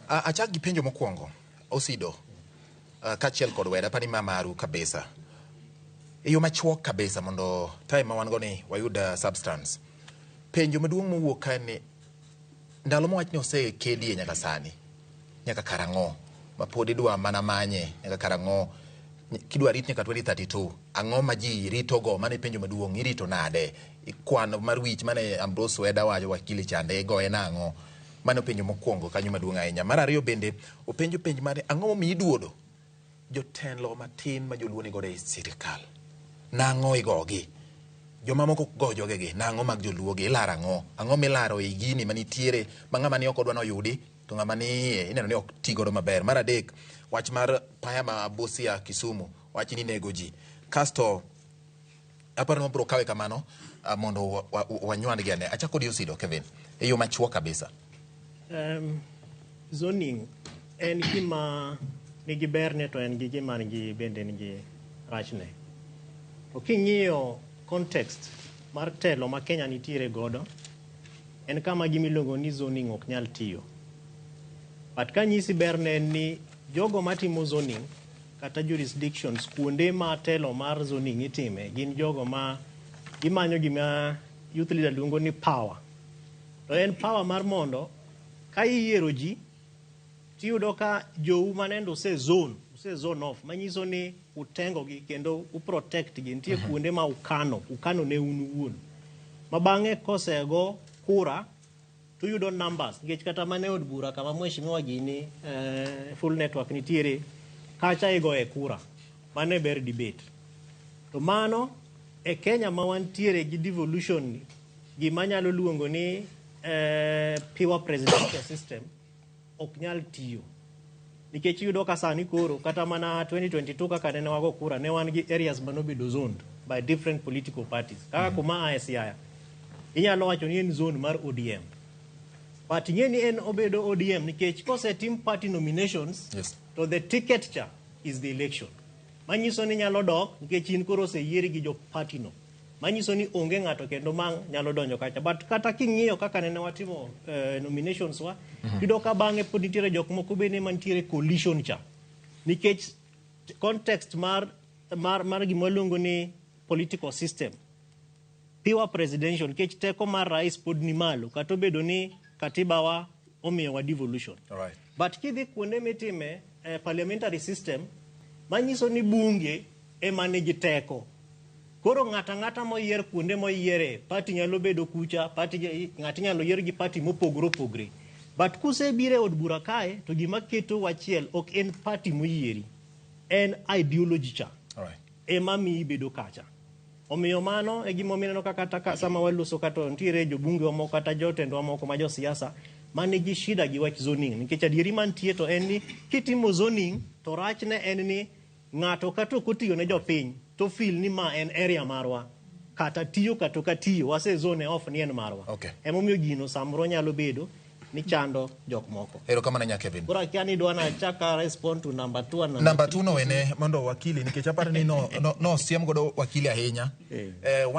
Achak gi penjo mokwongo Osido kachiel kod weda pani mamaru kabisa iyo machuok kabisa mondo time ma wan go ni wayud substance. Penjo maduong' mowuok ka ni ndalo mowach ni ose kedie nyaka sani nyaka karango ma pod idwa mana manye nyaka karango kidwa rit nyaka 2032 ang'o ma ji rito go mane penjo maduong' irito nade kwan mar wich mane Ambrose Weda wacho wakili chande goye nang'o mano penjo mokwongo kanyo maduong' ahinya. Mar ariyo bende openjo penjo mane ang'o momiyo iduodo jotelo matin ma joluoni godo e sirikal nang'o igogi joma moko go jogegi nang'o mag joluogi ilaro ang'o milaro e gini manitiere ma ng'ama ni ok odwa noyudi to ng'ama ni ineno ni ok ti godo maber. Mar adek wach mar paya ma Busia Kisumu wach ni nego ji kasto aparo ni bro kawe kamano mondo wanywan gi ane achako di Osido Kevin e yo machuok kabisa. Zoning en gima nigi berne to en gi gima nigi bende nigi rachne. To king'iyo context mar telo ma Kenya nitiere godo en kama gimiluongo ni zoning ok nyal tiyo. But kanyisi berne en ni jogo matimo zoning kata jurisdictions kuonde ma telo mar zoning itime gin jogo ma gimanyo gima youth leader luongo ni power. To en power mar mondo ka iyiero ji tiyudo ka jou manendo use zone off manyiso ni utengo gi kendo uprotect gi nitie kuonde ma ukano ne un uwuon ma bang'e kosego kura tuyudo numbers nikech kata mane od bura kama mheshimiwa gini full network nitiere kacha igoye kura mane ber debate to mano e Kenya ma wantiere gi devolution gima nyalo luongo ni pure presidential system ok nyal tiyo nikech yudo ka sani koro kata mana 2022 kaka ne wago kura ne wan gi areas manobedo zoned by different political parties kaka kuma ASIA inyalo wacho ni en zone mar ODM but ng'eni en obedo ODM nikech kose team party nominations Yes. to the ticket cha is the election manyiso ni nyalo dok nikech in koro oseyieri gi jo party no manyiso ni onge ng'ato kendo mang nyalo donjo kacha but kata king'iyo kaka ne watimo nominations wa yudo ka bang'e pod nitiere jok moko bende mantiere coalition cha nikech context mar gima luongo ni political system pure presidential nikech teko mar rais pod ni malo kata obedo ni katiba wa omiyo wa devolution. Alright. But kidhi kuonde mitime parliamentary system manyiso ni bunge ema nigi teko. Koro ng'ata moyier kuonde moyiere party nyalo bedo kucha ng'ati nyalo yier gi party mopogore but kusebire od bura kae to gima keto wachiel ok en party moyieri en ideology cha. Alright. Ema mi bedo kacha omiyo mano e gima omineno kaka sama waloso kata ntiere jobunge wa moko kata jotendwa moko ma jo siasa mane gi shida gi wach zoning nikech adieri mantie to en ni kitimo zoning to rachne en ni ng'ato kata kotiyo ne jopiny to feel ni ma en area marwa kata tiyo kata katiyo wase zone off ni en marwa. Okay. Emomiyo gino samro nyalo bedo ni chando jok moko. Erokamano nya Kevin. Kora kiani dwana chaka respond to number 2 and Number 2 no wene mondo wakili nikech aparo ni no siem godo wakili ahinya.